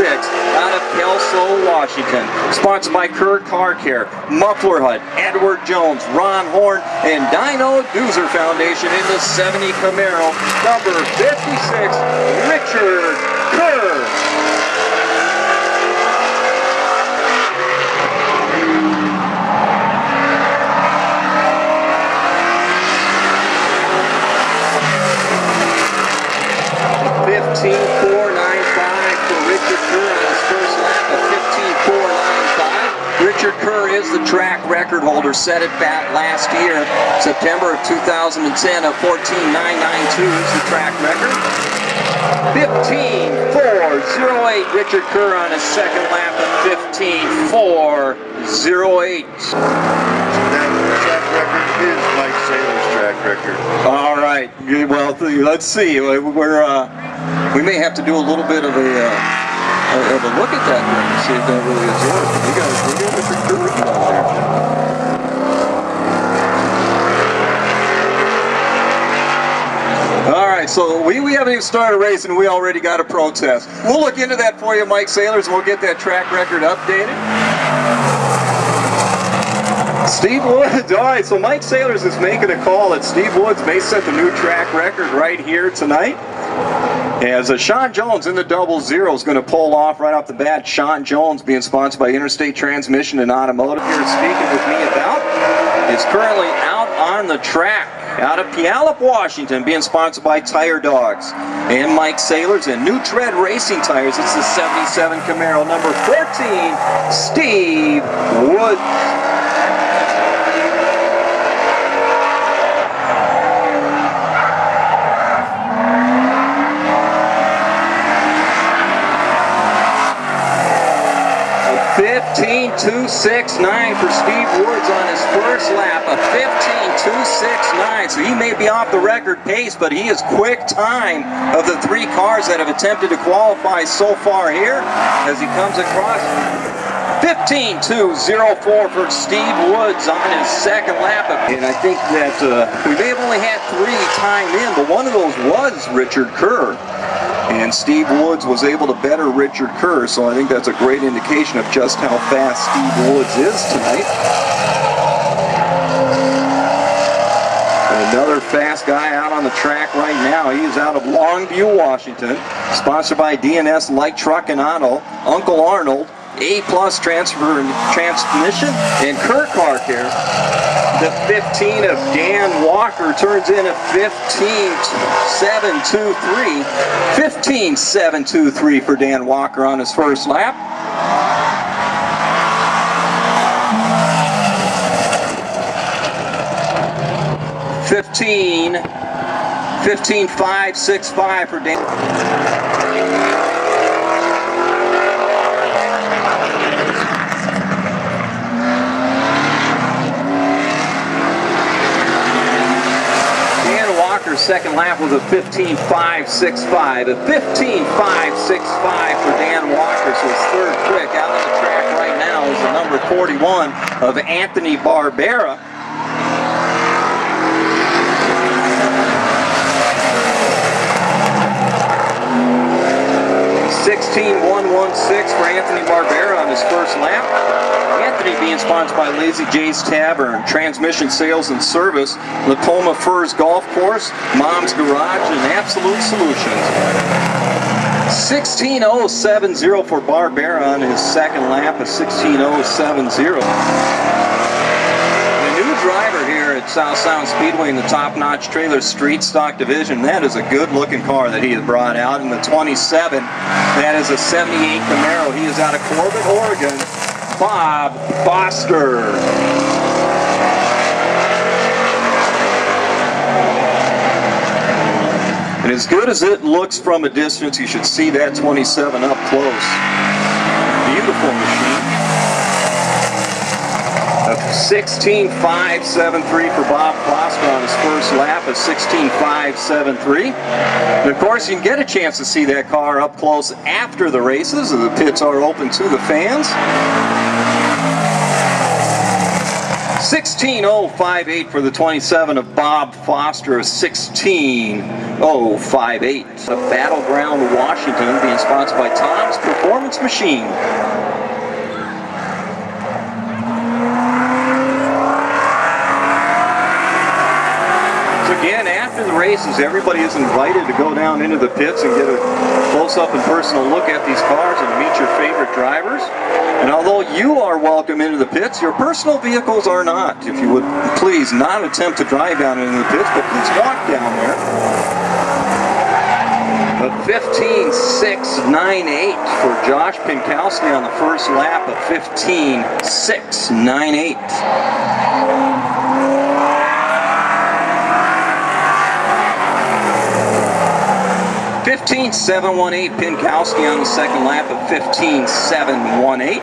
out of Kelso, Washington. Sponsored by Kurt Car Care, Muffler Hut, Edward Jones, Ron Horn, and Dino Doozer Foundation in the 70 Camaro, number 56, Richard Kerr. Richard Kerr is the track record holder, set it back last year, September of 2010, of 14.992 is the track record. 15.408, Richard Kerr on his second lap of 15.408. That track record is Mike Saylor's track record. All right, well, let's see. We may have to do a little bit of a look at that thing to see if that really is yours. We got Richard Kerr down there. All right, so we haven't even started racing. We already got a protest. We'll look into that for you, Mike Saylors, and we'll get that track record updated. Steve Woods, all right, so Mike Saylors is making a call that Steve Woods may set the new track record right here tonight. As Sean Jones in the 00 is going to pull off right off the bat. Sean Jones, being sponsored by Interstate Transmission and Automotive, here speaking with me about, is currently out on the track out of Puyallup, Washington, being sponsored by Tire Dogs and Mike Saylors and New Tread Racing Tires. It's the 77 Camaro, number 14, Steve Woods. 15.269 for Steve Woods on his first lap, a 15.269, so he may be off the record pace, but he is quick time of the three cars that have attempted to qualify so far here as he comes across. 15.204 for Steve Woods on his second lap. And I think that we may have only had three timed in, but one of those was Richard Kerr. And Steve Woods was able to better Richard Kerr, so I think that's a great indication of just how fast Steve Woods is tonight. Another fast guy out on the track right now. He is out of Longview, Washington, sponsored by DNS Light Truck and Auto, Uncle Arnold, A-Plus Transmission, and Kurt Car Care. The 15 of Dan Walker turns in a 15.723. 15.723 for Dan Walker on his first lap. $15.565 for Dan. Second lap was a 15.565. A 15.565 for Dan Walker, so his third quick out on the track right now is the number 41 of Anthony Barbera. 16.116 for Anthony Barbera on his first lap. Anthony being sponsored by Lazy J's Tavern, Transmission Sales and Service, Lacoma Firs Golf Course, Mom's Garage, and Absolute Solutions. 16.070 for Barbera on his second lap, a 16.070. Driver here at South Sound Speedway in the top-notch trailer street stock division. That is a good-looking car that he has brought out in the 27. That is a 78 Camaro. He is out of Corbett, Oregon. Bob Foster. And as good as it looks from a distance, you should see that 27 up close. Beautiful machine. 16.573 for Bob Foster on his first lap, a 16.573. And of course, you can get a chance to see that car up close after the races. The pits are open to the fans. 16:058 for the 27 of Bob Foster. 16:058. The Battleground, Washington, being sponsored by Tom's Performance Machine. Again, after the races, everybody is invited to go down into the pits and get a close-up and personal look at these cars and meet your favorite drivers. And although you are welcome into the pits, your personal vehicles are not. If you would please not attempt to drive down into the pits, but please walk down there. A 15:698 for Josh Pinkowski on the first lap of 15:698. 15:718 Pinkowski on the second lap of 15:718.